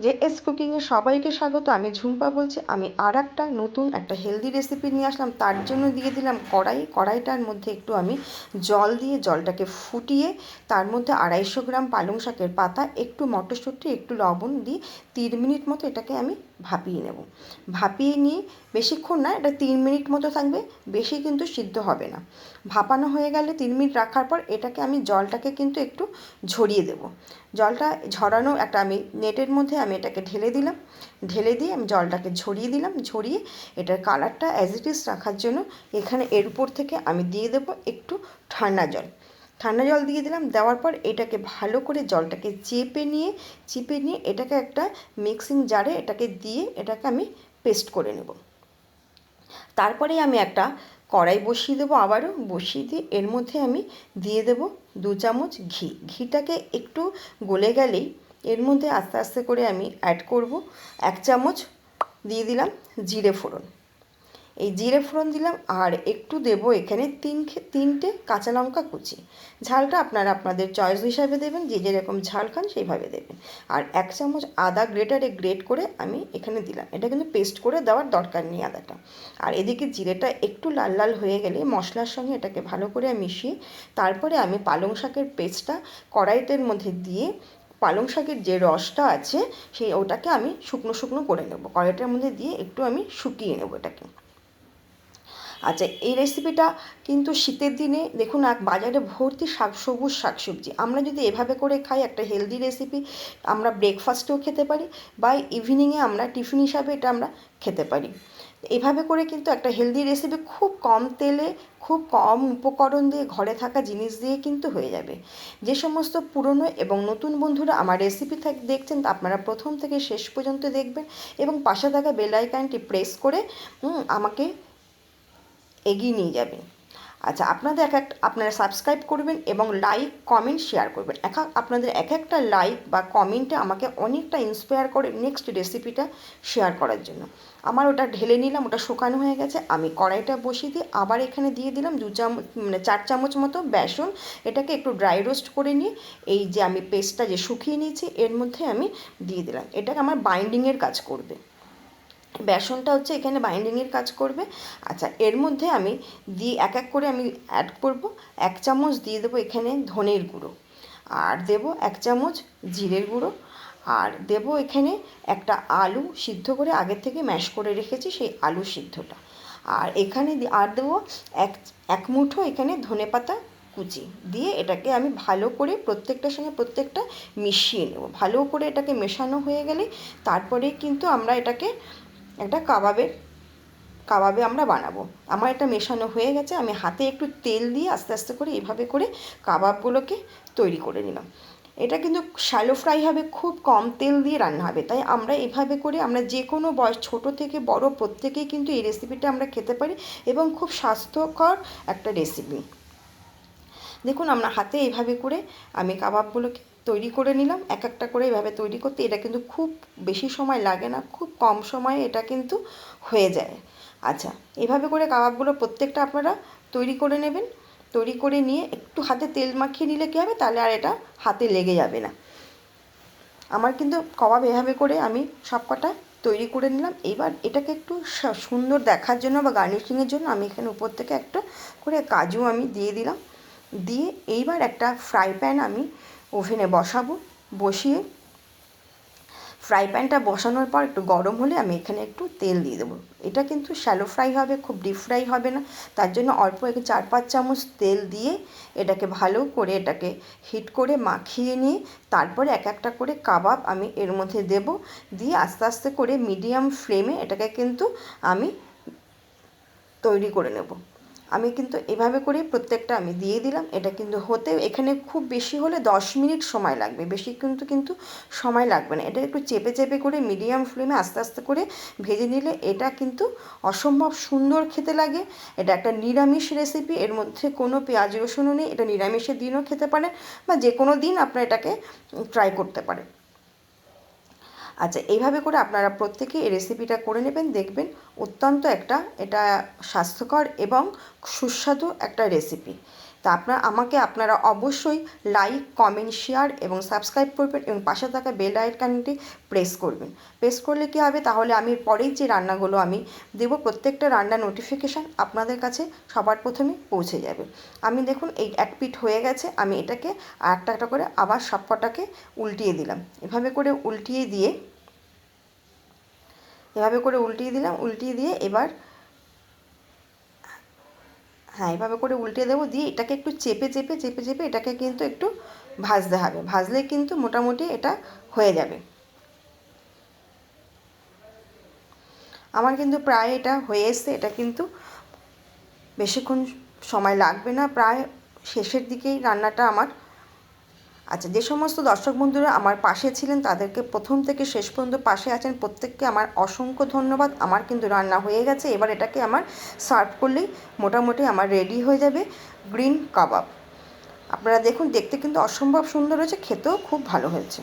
JS কুকিংয়ে সবাইকে স্বাগত। আমি ঝুম্পা বলছি। আমি আর একটা নতুন একটা হেলদি রেসিপি নিয়ে আসলাম। তার জন্য দিয়ে দিলাম কড়াইটার মধ্যে একটু আমি জল দিয়ে জলটাকে ফুটিয়ে তার মধ্যে 250 গ্রাম পালং শাকের পাতা, একটু মটরশুঁটি, একটু লবণ দিয়ে 3 মিনিট মতো এটাকে আমি ভাপিয়ে নেব। ভাপিয়ে নিয়ে বেশিক্ষণ না, এটা 3 মিনিট মতো থাকবে, বেশি কিন্তু সিদ্ধ হবে না। ভাপানো হয়ে গেলে 3 মিনিট রাখার পর এটাকে আমি জলটাকে কিন্তু একটু ঝরিয়ে দেব। জলটা ঝরানো একটা আমি নেটের মধ্যে আমি এটাকে ঢেলে দিলাম। ঢেলে দিয়ে আমি জলটাকে ঝরিয়ে দিলাম। ঝরিয়ে এটার কালারটা অ্যাজ ইট ইজ রাখার জন্য এখানে এর উপর থেকে আমি দিয়ে দেবো একটু ঠান্ডা জল। ঠান্ডা জল দিয়ে দিলাম। দেওয়ার পর এটাকে ভালো করে জলটাকে চিপে নিয়ে এটাকে একটা মিক্সিং জারে এটাকে দিয়ে এটাকে আমি পেস্ট করে নেব। তারপরে আমি একটা কড়াই বসিয়ে দেবো, আবারও বসিয়ে দিয়ে এর মধ্যে আমি দিয়ে দেবো 2 চামচ ঘি। ঘিটাকে একটু গলে গেলেই এর মধ্যে আস্তে আস্তে করে আমি অ্যাড করব 1 চামচ দিয়ে দিলাম জিরে ফোড়ন। এই জিরে ফোড়ন দিলাম আর একটু দেব এখানে 3টে কাঁচা লঙ্কা কুচি। ঝালটা আপনারা আপনাদের চয়েস হিসাবে দেবেন, যে যেরকম ঝাল খান সেইভাবে দেবেন। আর 1 চামচ আদা গ্রেটারে গ্রেট করে আমি এখানে দিলাম। এটা কিন্তু পেস্ট করে দেওয়ার দরকার নেই আদাটা। আর এদিকে জিরেটা একটু লাল লাল হয়ে গেলে মশলার সঙ্গে এটাকে ভালো করে মিশিয়ে তারপরে আমি পালং শাকের পেস্টটা কড়াইতের মধ্যে দিয়ে পালং শাকের যে রসটা আছে ওটাকে আমি শুকনো শুকনো করে নেব। কড়াইটার মধ্যে দিয়ে একটু আমি শুকিয়ে নেব এটাকে। আচ্ছা, এই রেসিপিটা কিন্তু শীতের দিনে দেখুন বাজারে ভর্তি সবুজ শাকসবজি। আমরা যদি এভাবে করে খাই, একটা হেলদি রেসিপি, আমরা ব্রেকফাস্টেও খেতে পারি বা ইভিনিংয়ে আমরা টিফিন হিসাবে এটা আমরা খেতে পারি। এভাবে করে কিন্তু একটা হেলদি রেসিপি খুব কম তেলে, খুব কম উপকরণ দিয়ে, ঘরে থাকা জিনিস দিয়ে কিন্তু হয়ে যাবে। যে সমস্ত পুরনো এবং নতুন বন্ধুরা আমার রেসিপি দেখছেন, আপনারা প্রথম থেকে শেষ পর্যন্ত দেখবেন এবং পাশে থাকা বেল আইকনটি প্রেস করে আমাকে এগিয়ে নিয়ে যাবেন। আচ্ছা, আপনারা সাবস্ক্রাইব করবেন এবং লাইক, কমেন্ট, শেয়ার করবেন। আপনাদের একটা লাইক বা কমেন্টে আমাকে অনেকটা ইন্সপায়ার করে নেক্সট রেসিপিটা শেয়ার করার জন্য। আমার ওটা ঢেলে নিলাম, ওটা শুকানো হয়ে গেছে। আমি কড়াইটা বসিয়ে দিয়ে আবার এখানে দিয়ে দিলাম 4 চামচ মতো বেসন। এটাকে একটু ড্রাই রোস্ট করে নিয়ে এই যে আমি পেস্টটা যে শুকিয়ে নিয়েছি এর মধ্যে আমি দিয়ে দিলাম। এটাকে আমার বাইন্ডিংয়ের কাজ করবে। বেসনটা হচ্ছে এখানে বাইন্ডিংয়ের কাজ করবে। আচ্ছা, এর মধ্যে আমি এক এক করে আমি অ্যাড করব। 1 চামচ দিয়ে দেবো এখানে ধনের গুঁড়ো, আর দেবো 1 চামচ জিরের গুঁড়ো, আর দেবো এখানে একটা আলু সিদ্ধ করে আগের থেকে ম্যাশ করে রেখেছি সেই আলু সিদ্ধটা। আর এখানে আর দেবো এক মুঠো এখানে ধনেপাতা কুচি দিয়ে এটাকে আমি ভালো করে প্রত্যেকটার সঙ্গে প্রত্যেকটা মিশিয়ে নেব। ভালো করে এটাকে মেশানো হয়ে গেলে তারপরে কিন্তু আমরা এটাকে একটা কাবাবে আমরা বানাবো। আমার এটা মেশানো হয়ে গেছে। আমি হাতে একটু তেল দিয়ে আস্তে আস্তে করে এভাবে করে কাবাবগুলোকে তৈরি করে নিলাম। এটা কিন্তু শ্যালো ফ্রাই হবে, খুব কম তেল দিয়ে রান্না হবে। তাই আমরা এভাবে করে আমরা যে কোনো বয়স, ছোটো থেকে বড়, প্রত্যেকেই কিন্তু এই রেসিপিটা আমরা খেতে পারি এবং খুব স্বাস্থ্যকর একটা রেসিপি। দেখুন, আমরা হাতে এইভাবে করে আমি কাবাবগুলোকে তৈরি করে নিলাম। এক একটা করে এভাবে তৈরি করতে এটা কিন্তু খুব বেশি সময় লাগে না, খুব কম সময়ে এটা কিন্তু হয়ে যায়। আচ্ছা, এভাবে করে কাবাবগুলো প্রত্যেকটা আপনারা তৈরি করে নেবেন। তৈরি করে নিয়ে একটু হাতে তেল মাখিয়ে নিলে কী হবে, তাহলে আর এটা হাতে লেগে যাবে না। আমার কিন্তু কাবাব এভাবে করে আমি সব কটা তৈরি করে নিলাম। এবার এটাকে একটু সুন্দর দেখার জন্য বা গার্নিশিংয়ের জন্য আমি এখানে উপর থেকে একটা করে কাজু আমি দিয়ে দিলাম। দিয়ে এইবার একটা ফ্রাই প্যান আমি ওভেনে বসাবো। বসিয়ে ফ্রাই প্যানটা বসানোর পর একটু গরম হলে আমি এখানে একটু তেল দিয়ে দেবো। এটা কিন্তু শ্যালো ফ্রাই হবে, খুব ডিপ ফ্রাই হবে না। তার জন্য অল্প 4-5 চামচ তেল দিয়ে এটাকে ভালো করে এটাকে হিট করে মাখিয়ে নিয়ে তারপরে এক একটা করে কাবাব আমি এর মধ্যে দেব। দিয়ে আস্তে আস্তে করে মিডিয়াম ফ্লেমে এটাকে কিন্তু আমি তৈরি করে নেব। আমি কিন্তু এভাবে করেই প্রত্যেকটা আমি দিয়ে দিলাম। এটা কিন্তু হতে এখানে খুব বেশি হলে 10 মিনিট সময় লাগবে, বেশি কিন্তু সময় লাগবে না। এটা একটু চেপে চেপে করে মিডিয়াম ফ্লেমে আস্তে আস্তে করে ভেজে নিলে এটা কিন্তু অসম্ভব সুন্দর খেতে লাগে। এটা একটা নিরামিষ রেসিপি, এর মধ্যে কোনো পেঁয়াজ রসুনও নেই। এটা নিরামিষের দিনও খেতে পারেন বা যে কোনো দিন আপনারা এটাকে ট্রাই করতে পারেন। আচ্ছা, এইভাবে করে আপনারা প্রত্যেকে এই রেসিপিটা করে নেবেন, দেখবেন অত্যন্ত এটা স্বাস্থ্যকর এবং সুস্বাদু একটা রেসিপি। তা আপনারা অবশ্যই লাইক, কমেন্ট, শেয়ার এবং সাবস্ক্রাইব করবেন এবং পাশে থাকা বেল আইকনটি প্রেস করবেন। প্রেস করলে কী হবে, তাহলে আমি পরেই যে রান্নাগুলো আমি দেবো প্রত্যেকটা রান্নার নোটিফিকেশান আপনাদের কাছে সবার প্রথমে পৌঁছে যাবে। আমি দেখুন এই এক পিঠ হয়ে গেছে, আমি এটাকে আর একটা করে আবার সব কটাকে উল্টিয়ে দিলাম। এভাবে করে উল্টিয়ে দিলাম, উল্টিয়ে দিয়ে এবার এভাবে করে উল্টে দেবো, দিয়ে এটাকে একটু চেপে এটাকে কিন্তু একটু ভাজতে হবে। ভাজলে কিন্তু মোটামুটি এটা হয়ে যাবে। আমার কিন্তু প্রায় এটা হয়ে এসছে, এটা কিন্তু বেশিক্ষণ সময় লাগবে না, প্রায় শেষের দিকেই রান্নাটা আমার। আচ্ছা, যে সমস্ত দর্শক বন্ধুরা আমার পাশে ছিলেন তাদেরকে প্রথম থেকে শেষ পর্যন্ত পাশে আছেন প্রত্যেককে আমার অসংখ্য ধন্যবাদ। আমার কিন্তু রান্না হয়ে গেছে, এবার এটাকে আমার সার্ভ করলেই মোটামুটি আমার রেডি হয়ে যাবে গ্রিন কাবাব। আপনারা দেখুন, দেখতে কিন্তু অসম্ভব সুন্দর হয়েছে, খেতেও খুব ভালো হয়েছে।